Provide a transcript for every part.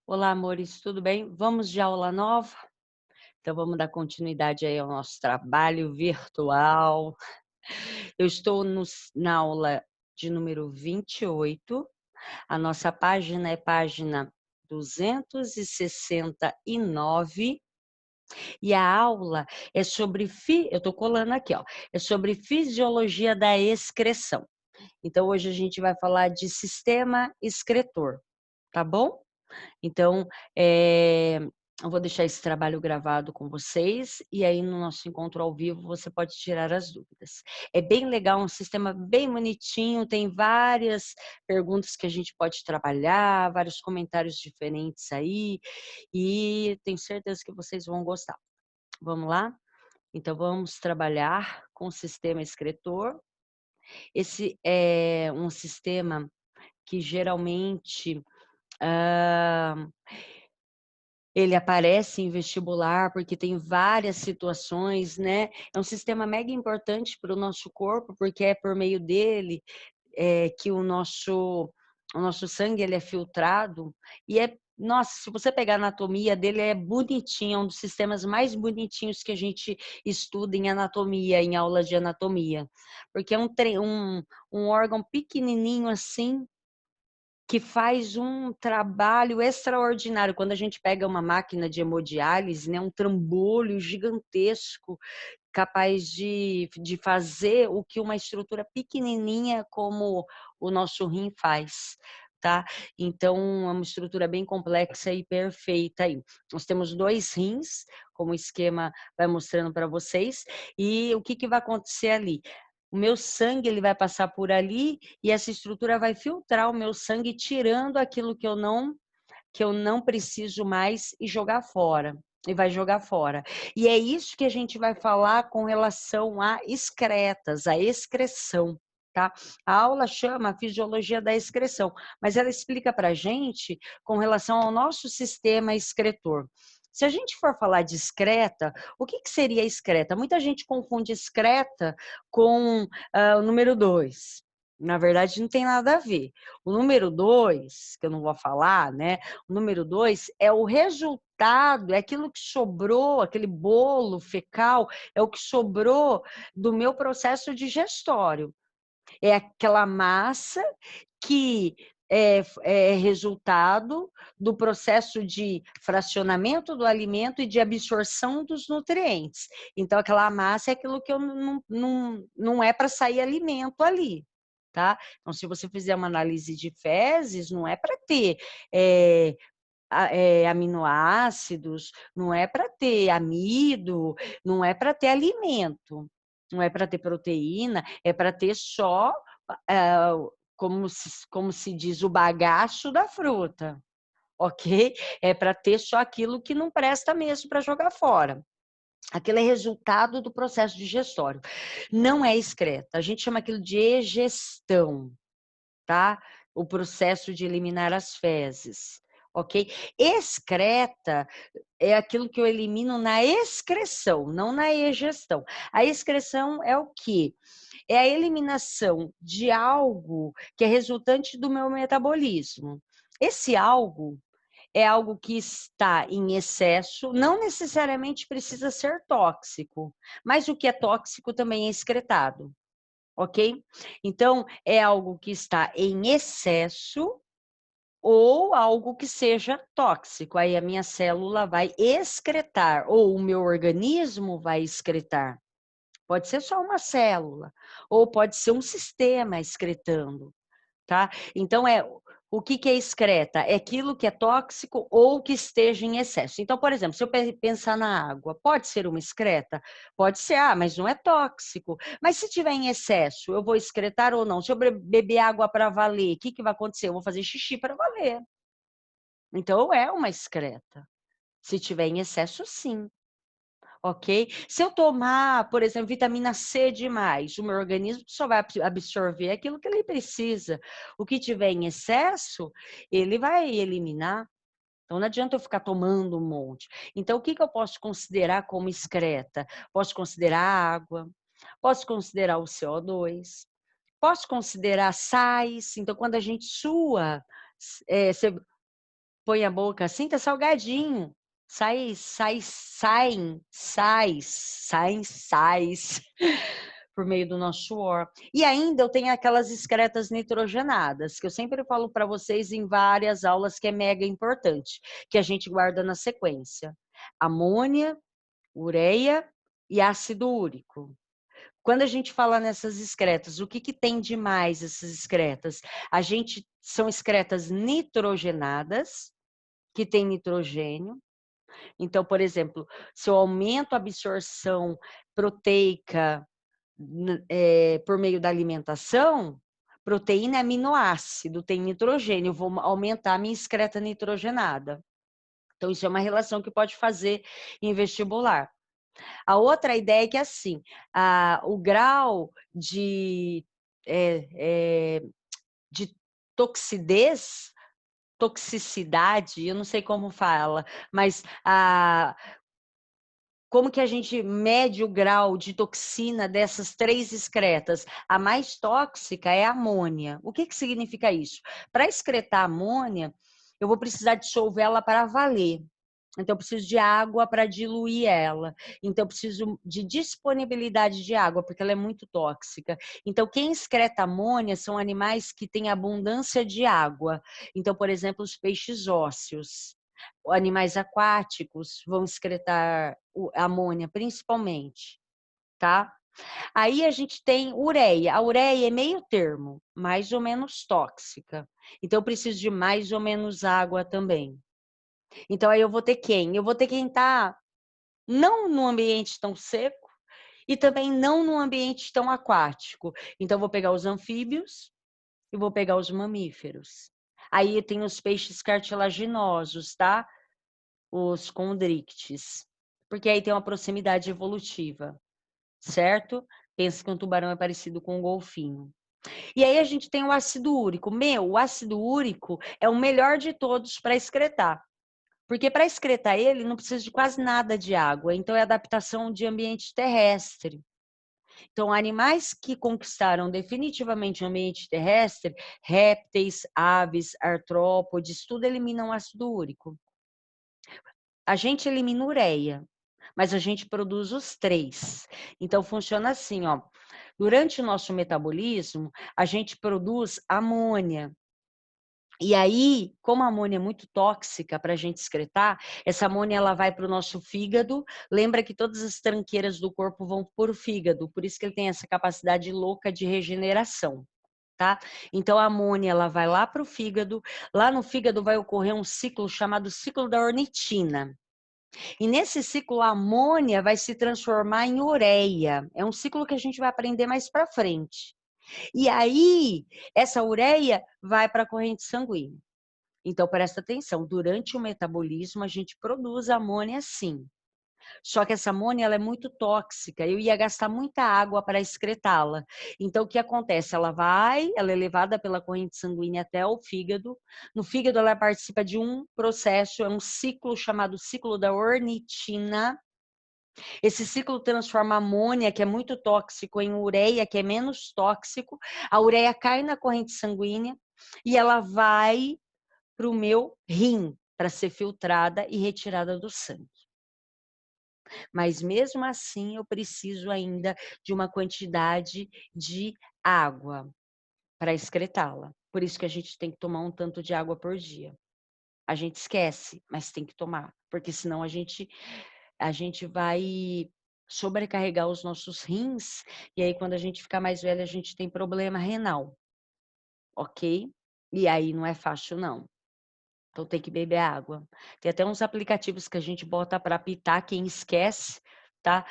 Olá, amores, tudo bem? Vamos de aula nova? Então vamos dar continuidade aí ao nosso trabalho virtual. Eu estou na aula de número 28. A nossa página é página 269 e a aula é sobre eu estou colando aqui, ó, é sobre fisiologia da excreção. Então hoje a gente vai falar de sistema excretor, tá bom? Então, eu vou deixar esse trabalho gravado com vocês, e aí no nosso encontro ao vivo você pode tirar as dúvidas. É bem legal, um sistema bem bonitinho, tem várias perguntas que a gente pode trabalhar, vários comentários diferentes aí, e tenho certeza que vocês vão gostar. Vamos lá? Então vamos trabalhar com o sistema excretor. Esse é um sistema que geralmente, hã ele aparece em vestibular, porque tem várias situações, né. É um sistema mega importante para o nosso corpo, porque é por meio dele, que o nosso sangue ele é filtrado, e nossa, se você pegar a anatomia dele é bonitinho, é um dos sistemas mais bonitinhos que a gente estuda em anatomia, em aula de anatomia. Porque é um órgão pequenininho assim, que faz um trabalho extraordinário. Quando a gente pega uma máquina de hemodiálise, né, um trambolho gigantesco, capaz de fazer o que uma estrutura pequenininha como o nosso rim faz, tá. Então é uma estrutura bem complexa e perfeita aí. Nós temos 2 rins, como o esquema vai mostrando para vocês, e o que que vai acontecer ali? O meu sangue ele vai passar por ali e essa estrutura vai filtrar o meu sangue, tirando aquilo que eu não preciso mais e jogar fora, e vai jogar fora. E é isso que a gente vai falar com relação a excretas, a excreção, tá. A aula chama Fisiologia da Excreção, mas ela explica pra gente com relação ao nosso sistema excretor. Se a gente for falar de excreta, o que que seria excreta? Muita gente confunde excreta com, o número 2. Na verdade não tem nada a ver. O número 2, que eu não vou falar, né, o número 2 é o resultado, é aquilo que sobrou, aquele bolo fecal, é o que sobrou do meu processo digestório. É aquela massa que é resultado do processo de fracionamento do alimento e de absorção dos nutrientes. Então aquela massa é aquilo que eu não é para sair alimento ali, tá. Então se você fizer uma análise de fezes, não é para ter, eh aminoácidos, não é para ter amido, não é para ter alimento, não é para ter proteína, é para ter só, ah, como se diz, o bagaço da fruta, ok? É para ter só aquilo que não presta mesmo para jogar fora. Aquilo é resultado do processo digestório. Não é excreta, a gente chama aquilo de egestão, tá? O processo de eliminar as fezes, ok? Excreta é aquilo que eu elimino na excreção, não na egestão. A excreção é o quê? É a eliminação de algo que é resultante do meu metabolismo. Esse algo é algo que está em excesso, não necessariamente precisa ser tóxico, mas o que é tóxico também é excretado, ok? Então, é algo que está em excesso ou algo que seja tóxico, aí a minha célula vai excretar, ou o meu organismo vai excretar. Pode ser só uma célula, ou pode ser um sistema excretando, tá. Então o que que é excreta? É aquilo que é tóxico ou que esteja em excesso. Então, por exemplo, se eu pensar na água, pode ser uma excreta? Pode ser, mas não é tóxico. Mas se tiver em excesso, eu vou excretar ou não? Se eu beber água para valer, o que que vai acontecer? Eu vou fazer xixi para valer. Então é uma excreta. Se tiver em excesso, sim, ok? Se eu tomar, por exemplo, vitamina C demais, o meu organismo só vai absorver aquilo que ele precisa. O que tiver em excesso, ele vai eliminar. Então não adianta eu ficar tomando um monte. Então o que que eu posso considerar como excreta? Posso considerar água, posso considerar o CO2, posso considerar sais. Então quando a gente sua, põe a boca assim, tá salgadinho. Sais por meio do nosso suor. E ainda eu tenho aquelas excretas nitrogenadas, que eu sempre falo para vocês em várias aulas, que é mega importante, que a gente guarda na sequência. Amônia, ureia e ácido úrico. Quando a gente fala nessas excretas, o que, que tem de mais essas excretas? São excretas nitrogenadas, que tem nitrogênio. Então, por exemplo, se eu aumento a absorção proteica por meio da alimentação, proteína é aminoácido, tem nitrogênio, eu vou aumentar a minha excreta nitrogenada. Então, isso é uma relação que pode fazer em vestibular. A outra ideia é que, assim, o grau de toxicidade, eu não sei como fala, mas como que a gente mede o grau de toxina dessas 3 excretas? A mais tóxica é a amônia. O que, que significa isso? Para excretar amônia, eu vou precisar dissolver ela para valer. Então, eu preciso de água para diluir ela. Então, eu preciso de disponibilidade de água, porque ela é muito tóxica. Então, quem excreta amônia são animais que têm abundância de água. Então, por exemplo, os peixes ósseos. Animais aquáticos vão excretar amônia, principalmente, tá? Aí a gente tem ureia. A ureia é meio termo, mais ou menos tóxica. Então, eu preciso de mais ou menos água também. Então, aí eu vou ter quem? Eu vou ter quem está não num ambiente tão seco e também não num ambiente tão aquático. Então, eu vou pegar os anfíbios e vou pegar os mamíferos. Aí tem os peixes cartilaginosos, tá? Os condrictes. Porque aí tem uma proximidade evolutiva, certo? Pensa que um tubarão é parecido com um golfinho. E aí a gente tem o ácido úrico. O ácido úrico é o melhor de todos para excretar. Porque para excretar ele não precisa de quase nada de água, então é adaptação de ambiente terrestre. Então, animais que conquistaram definitivamente o ambiente terrestre, répteis, aves, artrópodes, tudo eliminam ácido úrico. A gente elimina ureia, mas a gente produz os 3. Então, funciona assim, ó. Durante o nosso metabolismo, a gente produz amônia. E aí, como a amônia é muito tóxica para a gente excretar, essa amônia ela vai para o nosso fígado. Lembra que todas as tranqueiras do corpo vão para o fígado, por isso que ele tem essa capacidade louca de regeneração, tá? Então a amônia ela vai lá para o fígado. Lá no fígado vai ocorrer um ciclo chamado ciclo da ornitina. E nesse ciclo a amônia vai se transformar em ureia. É um ciclo que a gente vai aprender mais para frente. E aí essa ureia vai para a corrente sanguínea. Então, presta atenção, durante o metabolismo a gente produz amônia sim. Só que essa amônia ela é muito tóxica, eu ia gastar muita água para excretá-la. Então, o que acontece? Ela é levada pela corrente sanguínea até o fígado. No fígado, ela participa de um processo, é um ciclo chamado ciclo da ornitina. Esse ciclo transforma a amônia, que é muito tóxico, em ureia, que é menos tóxico. A ureia cai na corrente sanguínea e ela vai para o meu rim, para ser filtrada e retirada do sangue. Mas mesmo assim, eu preciso ainda de uma quantidade de água para excretá-la. Por isso que a gente tem que tomar um tanto de água por dia. A gente esquece, mas tem que tomar, porque senão a gente vai sobrecarregar os nossos rins, e aí quando a gente ficar mais velha, a gente tem problema renal, ok? E aí não é fácil, não. Então tem que beber água. Tem até uns aplicativos que a gente bota para apitar, quem esquece, tá?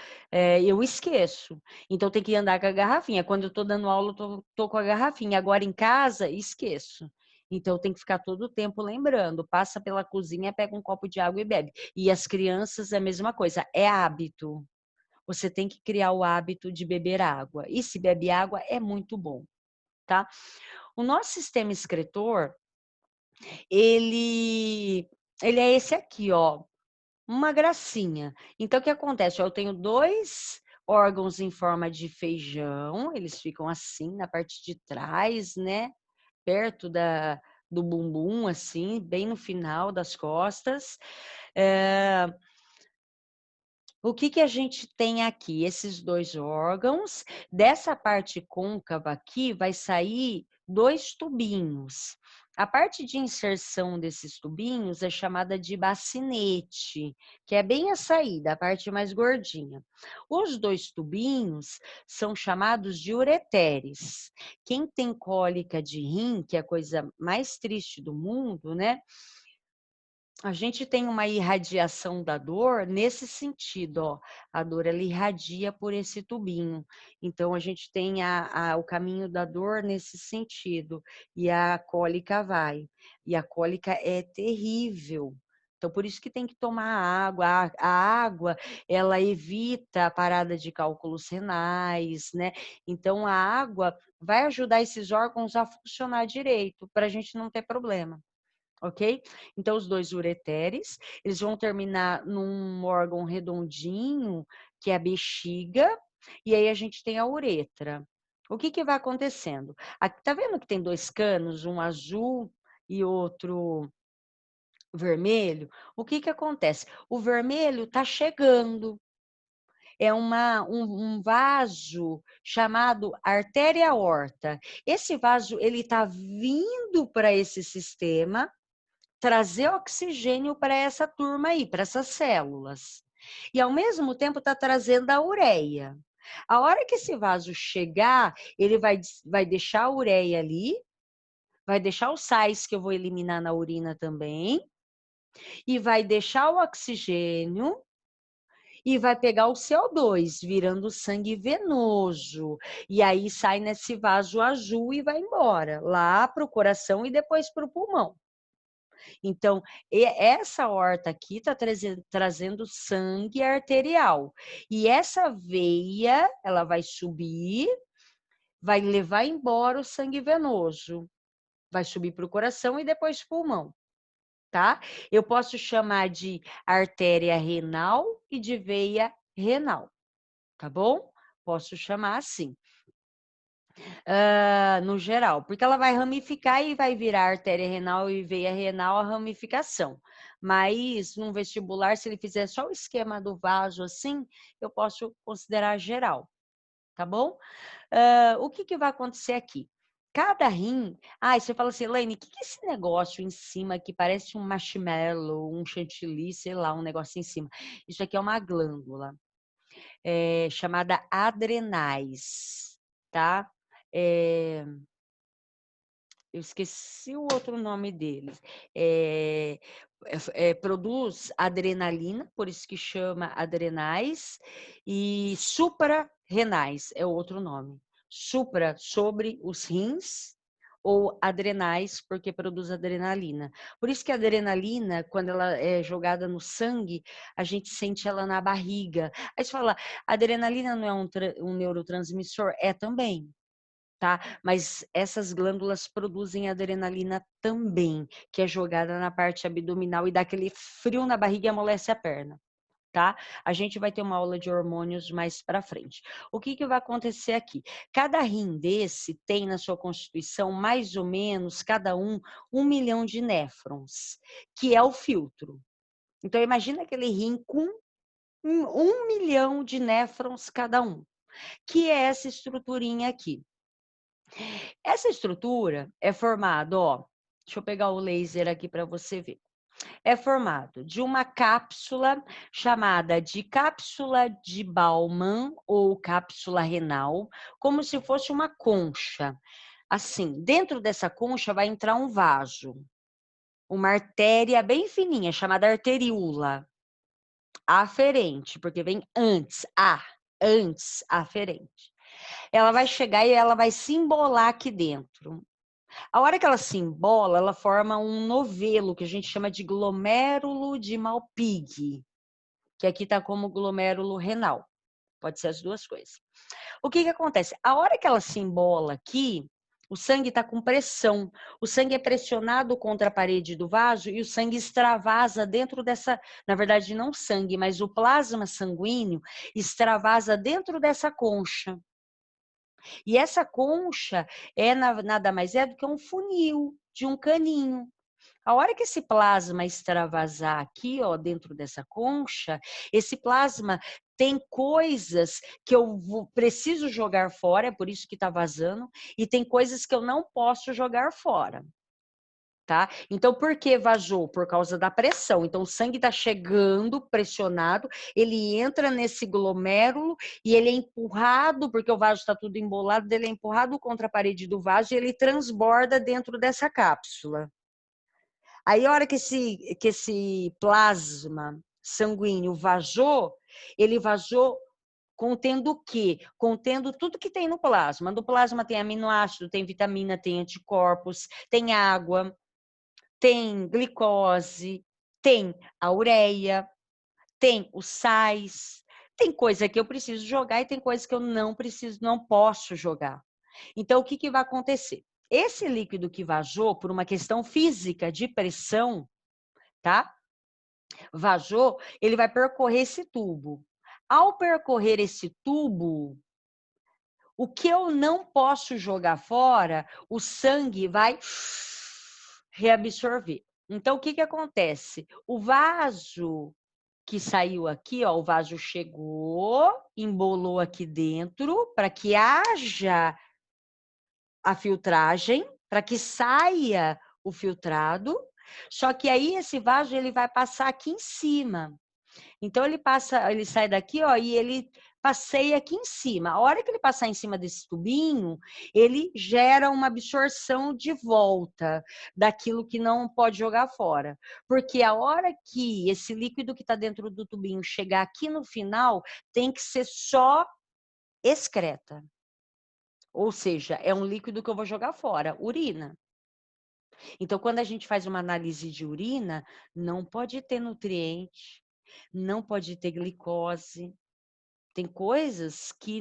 Eu esqueço. Então tem que andar com a garrafinha. Quando eu estou dando aula, eu tô com a garrafinha. Agora em casa, esqueço. Então tem que ficar todo o tempo lembrando. Passa pela cozinha, pega um copo de água e bebe. E as crianças é a mesma coisa, é hábito. Você tem que criar o hábito de beber água. E se bebe água, é muito bom, tá? O nosso sistema excretor, ele é esse aqui, ó, uma gracinha. Então, o que acontece? Eu tenho 2 órgãos em forma de feijão, eles ficam assim na parte de trás, né? Perto do bumbum, assim, bem no final das costas. O que que a gente tem aqui? Esses 2 órgãos. Dessa parte côncava aqui vai sair 2 tubinhos. A parte de inserção desses tubinhos é chamada de bacinete, que é bem a saída, a parte mais gordinha. Os 2 tubinhos são chamados de ureteres. Quem tem cólica de rim, que é a coisa mais triste do mundo, né? A gente tem uma irradiação da dor nesse sentido, ó. A dor ela irradia por esse tubinho. Então a gente tem o caminho da dor nesse sentido e a cólica vai. E a cólica é terrível. Então por isso que tem que tomar água. A água ela evita a parada de cálculos renais, né? Então a água vai ajudar esses órgãos a funcionar direito para a gente não ter problema. Ok? Então, os 2 ureteres, eles vão terminar num órgão redondinho, que é a bexiga, e aí a gente tem a uretra. O que que vai acontecendo? Aqui, tá vendo que tem 2 canos, um azul e outro vermelho? O que que acontece? O vermelho tá chegando. É um vaso chamado artéria aorta. Esse vaso, ele tá vindo para esse sistema, trazer oxigênio para essa turma aí, para essas células. E ao mesmo tempo está trazendo a ureia. A hora que esse vaso chegar, ele vai deixar a ureia ali, vai deixar os sais que eu vou eliminar na urina também, e vai deixar o oxigênio e vai pegar o CO2, virando sangue venoso. E aí sai nesse vaso azul e vai embora, lá para o coração e depois para o pulmão. Então, essa horta aqui está trazendo sangue arterial. E essa veia, ela vai subir, vai levar embora o sangue venoso. Vai subir para o coração e depois pulmão, tá? Eu posso chamar de artéria renal e de veia renal, tá bom? Posso chamar assim. No geral, porque ela vai ramificar e vai virar artéria renal e veia renal a ramificação. Mas no vestibular, se ele fizer só o esquema do vaso assim, eu posso considerar geral, tá bom? O que que vai acontecer aqui? Cada rim... você fala assim, Elaine, o que que é esse negócio em cima que parece um marshmallow, um chantilly, sei lá, um negócio em cima? Isso aqui é uma glândula chamada adrenais, tá? Eu esqueci o outro nome deles. Produz adrenalina, por isso que chama adrenais, e suprarrenais é o outro nome. Supra, sobre os rins, ou adrenais, porque produz adrenalina. Por isso que a adrenalina, quando ela é jogada no sangue, a gente sente ela na barriga. Aí você fala, a adrenalina não é um neurotransmissor? É também. Tá? Mas essas glândulas produzem adrenalina também, que é jogada na parte abdominal e dá aquele frio na barriga e amolece a perna, tá? A gente vai ter uma aula de hormônios mais para frente. O que que vai acontecer aqui? Cada rim desse tem na sua constituição mais ou menos, cada um, 1 milhão de néfrons, que é o filtro. Então, imagina aquele rim com 1 milhão de néfrons cada um, que é essa estruturinha aqui. Essa estrutura é formada, ó, deixa eu pegar o laser aqui para você ver. É formado de uma cápsula chamada de cápsula de Bowman ou cápsula renal, como se fosse uma concha. Assim, dentro dessa concha vai entrar um vaso, uma artéria bem fininha, chamada arteríola, aferente, porque vem antes, aferente. Ela vai chegar e ela vai se embolar aqui dentro. A hora que ela se embola, ela forma um novelo, que a gente chama de glomérulo de Malpighi, que aqui está como glomérulo renal. Pode ser as duas coisas. O que que acontece? A hora que ela se embola aqui, o sangue está com pressão. O sangue é pressionado contra a parede do vaso e o sangue extravasa dentro dessa... Na verdade, não sangue, mas o plasma sanguíneo extravasa dentro dessa concha. E essa concha nada mais é do que um funil de um caninho. A hora que esse plasma extravasar aqui, ó, dentro dessa concha, esse plasma tem coisas que eu preciso jogar fora, é por isso que está vazando, e tem coisas que eu não posso jogar fora. Tá? Então, por que vazou? Por causa da pressão. Então, o sangue está chegando pressionado, ele entra nesse glomérulo e ele é empurrado, porque o vaso está tudo embolado, ele é empurrado contra a parede do vaso e ele transborda dentro dessa cápsula. Aí, a hora que esse plasma sanguíneo vazou, ele vazou contendo o quê? Contendo tudo que tem no plasma. No plasma tem aminoácido, tem vitamina, tem anticorpos, tem água, tem glicose, tem a ureia, tem os sais, tem coisa que eu preciso jogar e tem coisa que eu não preciso, não posso jogar. Então, o que, que vai acontecer? Esse líquido que vazou, por uma questão física de pressão, tá? Vazou, ele vai percorrer esse tubo. Ao percorrer esse tubo, o que eu não posso jogar fora, o sangue vai reabsorver. Então, o que, que acontece? O vaso que saiu aqui, ó, o vaso chegou, embolou aqui dentro, para que haja a filtragem, para que saia o filtrado, só que aí esse vaso ele vai passar aqui em cima. Então ele sai daqui, ó, e ele passeia aqui em cima. A hora que ele passar em cima desse tubinho, ele gera uma absorção de volta daquilo que não pode jogar fora. Porque a hora que esse líquido que está dentro do tubinho chegar aqui no final, tem que ser só excreta. Ou seja, é um líquido que eu vou jogar fora, urina. Então, quando a gente faz uma análise de urina, não pode ter nutriente, não pode ter glicose. Tem coisas que,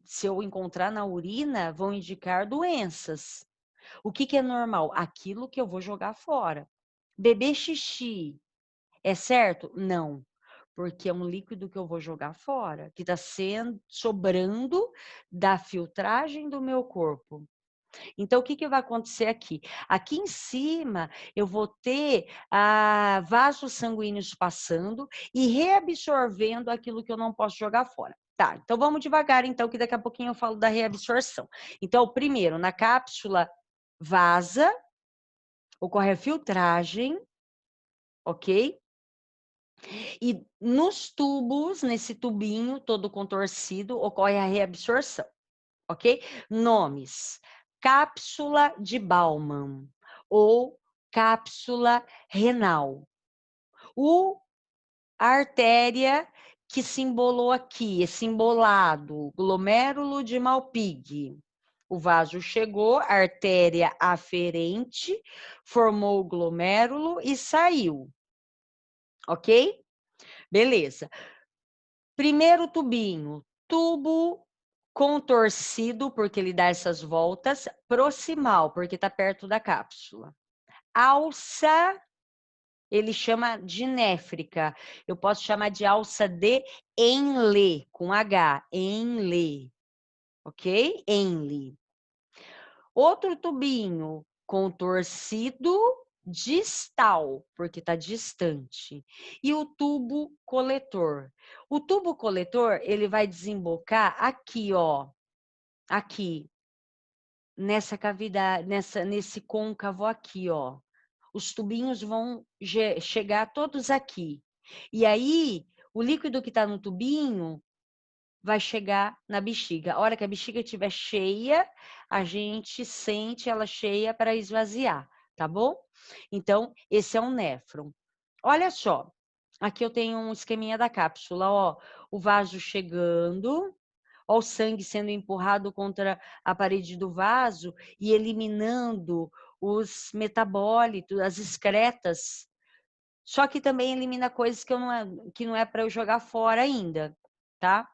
se eu encontrar na urina, vão indicar doenças. O que, que é normal? Aquilo que eu vou jogar fora. Beber xixi é certo? Não. Porque é um líquido que eu vou jogar fora, que está sobrando da filtragem do meu corpo. Então, o que, que vai acontecer aqui? Aqui em cima, eu vou ter vasos sanguíneos passando e reabsorvendo aquilo que eu não posso jogar fora. Tá, então vamos devagar, então, que daqui a pouquinho eu falo da reabsorção. Então, primeiro, na cápsula vaza, ocorre a filtragem, ok? E nos tubos, nesse tubinho todo contorcido, ocorre a reabsorção, ok? Nomes: cápsula de Bauman ou cápsula renal. A artéria que se embolou aqui, esse embolado, glomérulo de Malpighi. O vaso chegou, artéria aferente, formou o glomérulo e saiu. Ok? Beleza. Primeiro tubinho, tubo contorcido, porque ele dá essas voltas, proximal, porque está perto da cápsula. Alça, ele chama de néfrica. Eu posso chamar de alça de Henle, com H, Henle, ok? Henle. Outro tubinho contorcido distal, porque está distante. E o tubo coletor. O tubo coletor, ele vai desembocar aqui, ó. Aqui, nessa cavidade, nesse côncavo aqui, ó. Os tubinhos vão chegar todos aqui. E aí, o líquido que está no tubinho vai chegar na bexiga. A hora que a bexiga estiver cheia, a gente sente ela cheia para esvaziar, tá bom? Então, esse é um néfron. Olha só, aqui eu tenho um esqueminha da cápsula, ó. O vaso chegando, ó, o sangue sendo empurrado contra a parede do vaso e eliminando os metabólitos, as excretas. Só que também elimina coisas que não é para eu jogar fora ainda, tá?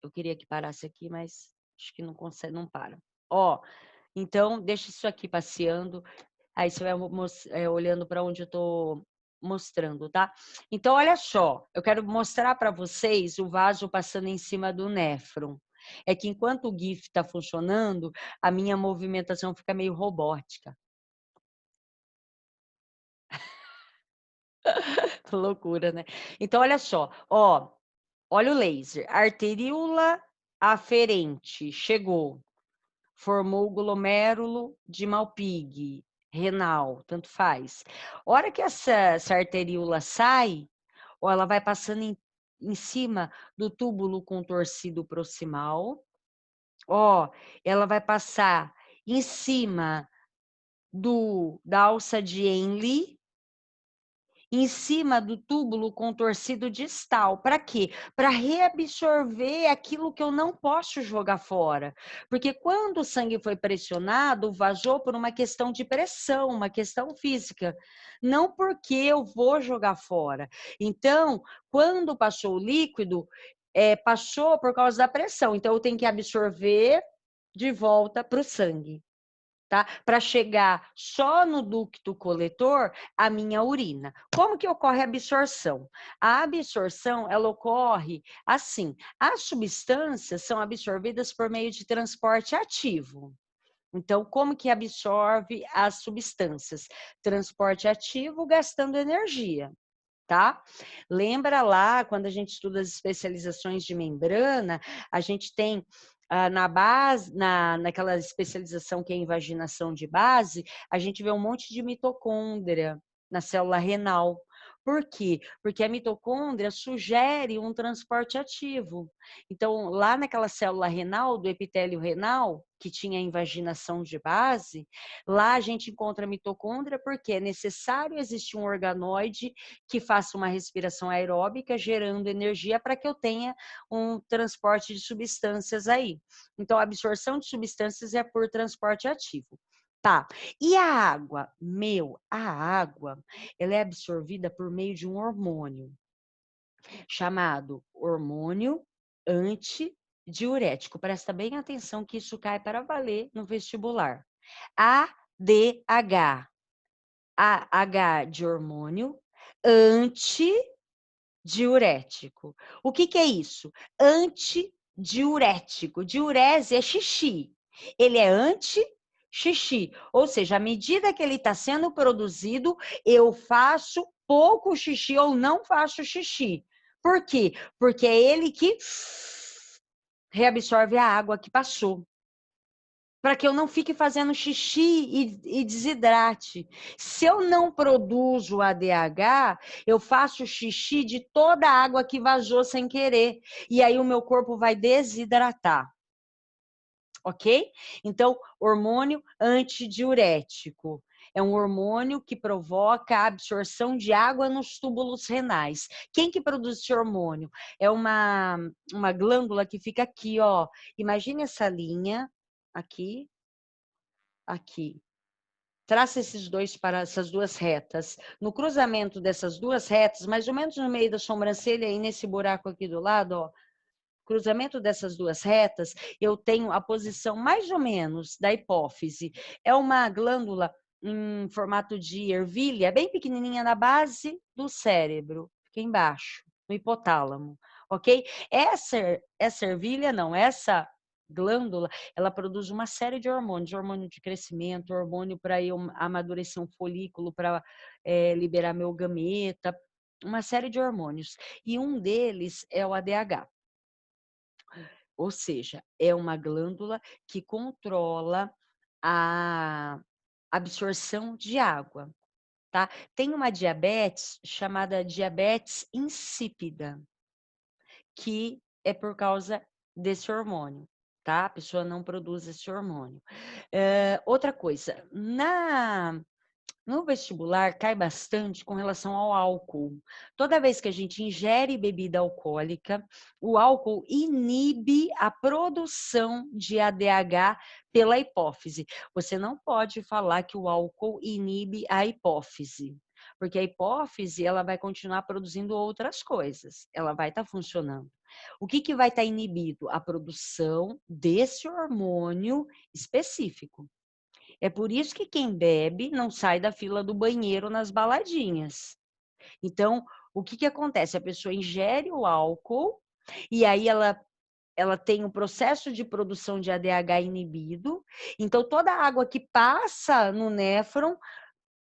Eu queria que parasse aqui, mas acho que não consegue, não para. Ó, então deixa isso aqui passeando, aí você vai olhando para onde eu estou mostrando, tá? Então, olha só, eu quero mostrar para vocês o vaso passando em cima do néfron. É que enquanto o GIF está funcionando, a minha movimentação fica meio robótica. Loucura, né? Então, olha só, ó, olha o laser. Arteríola aferente, chegou. Formou o glomérulo de Malpighi, renal, tanto faz. A hora que essa arteríola sai, ou ela vai passando em cima do túbulo contorcido proximal, ó, ela vai passar em cima da alça de Henle, em cima do túbulo contorcido distal. Para quê? Para reabsorver aquilo que eu não posso jogar fora. Porque quando o sangue foi pressionado, vazou por uma questão de pressão, uma questão física. Não porque eu vou jogar fora. Então, quando passou o líquido, passou por causa da pressão. Então, eu tenho que absorver de volta para o sangue. Tá? Para chegar só no ducto coletor a minha urina. Como que ocorre a absorção? A absorção, ela ocorre assim, as substâncias são absorvidas por meio de transporte ativo. Então, como que absorve as substâncias? Transporte ativo gastando energia. Tá? Lembra lá, quando a gente estuda as especializações de membrana, a gente tem na base, naquela especialização que é invaginação de base, a gente vê um monte de mitocôndria na célula renal. Por quê? Porque a mitocôndria sugere um transporte ativo. Então, lá naquela célula renal, do epitélio renal, que tinha invaginação de base, lá a gente encontra a mitocôndria porque é necessário existir um organoide que faça uma respiração aeróbica, gerando energia para que eu tenha um transporte de substâncias aí. Então, a absorção de substâncias é por transporte ativo. Tá. E a água? A água, ela é absorvida por meio de um hormônio chamado hormônio antidiurético. Presta bem atenção que isso cai para valer no vestibular. ADH. AH de hormônio antidiurético. O que é isso? Antidiurético. Diurese é xixi. Ele é anti-xixi. Ou seja, à medida que ele está sendo produzido, eu faço pouco xixi ou não faço xixi. Por quê? Porque é ele que reabsorve a água que passou. Para que eu não fique fazendo xixi e desidrate. Se eu não produzo ADH, eu faço xixi de toda a água que vazou sem querer. E aí o meu corpo vai desidratar. Ok? Então, hormônio antidiurético. É um hormônio que provoca a absorção de água nos túbulos renais. Quem que produz esse hormônio? É uma glândula que fica aqui, ó. Imagine essa linha aqui, aqui. Traça essas duas retas. No cruzamento dessas duas retas, mais ou menos no meio da sobrancelha, aí nesse buraco aqui do lado, ó, cruzamento dessas duas retas, eu tenho a posição mais ou menos da hipófise. É uma glândula em formato de ervilha, bem pequenininha na base do cérebro, fica embaixo, no hipotálamo, ok? Essa ervilha, não, essa glândula, ela produz uma série de hormônios, hormônio de crescimento, hormônio para eu amadurecer um folículo, para liberar meu gameta, uma série de hormônios. E um deles é o ADH. Ou seja, é uma glândula que controla a absorção de água, tá? Tem uma diabetes chamada diabetes insípida, que é por causa desse hormônio, tá? A pessoa não produz esse hormônio. Outra coisa, no vestibular cai bastante com relação ao álcool. Toda vez que a gente ingere bebida alcoólica, o álcool inibe a produção de ADH pela hipófise. Você não pode falar que o álcool inibe a hipófise, porque a hipófise ela vai continuar produzindo outras coisas, ela vai estar funcionando. O que vai estar inibido? A produção desse hormônio específico. É por isso que quem bebe não sai da fila do banheiro nas baladinhas. Então, o que acontece? A pessoa ingere o álcool e aí ela ela tem um processo de produção de ADH inibido, então toda a água que passa no néfron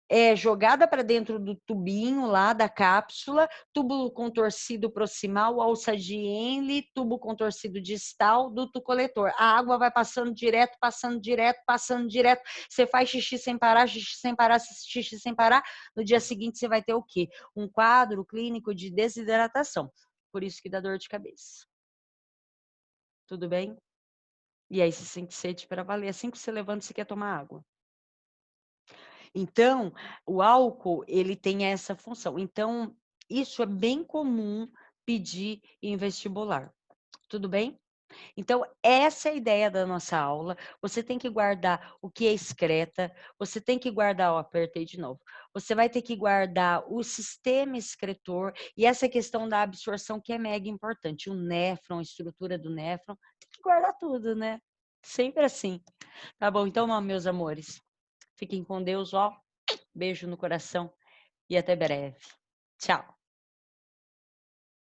é jogada para dentro do tubinho lá da cápsula, tubo contorcido proximal, alça de Henle, tubo contorcido distal, duto coletor. A água vai passando direto, passando direto, passando direto. Você faz xixi sem parar, xixi sem parar, xixi sem parar. No dia seguinte você vai ter o quê? Um quadro clínico de desidratação. Por isso que dá dor de cabeça. Tudo bem? E aí você sente sede para valer. Assim que você levanta, você quer tomar água. Então, o álcool, ele tem essa função. Então, isso é bem comum pedir em vestibular. Tudo bem? Então, essa é a ideia da nossa aula. Você tem que guardar o que é excreta, você tem que guardar, ó, apertei de novo. Você vai ter que guardar o sistema excretor e essa questão da absorção que é mega importante. O néfron, a estrutura do néfron, tem que guardar tudo, né? Sempre assim. Tá bom? Então, ó, meus amores, fiquem com Deus, ó. Beijo no coração e até breve. Tchau.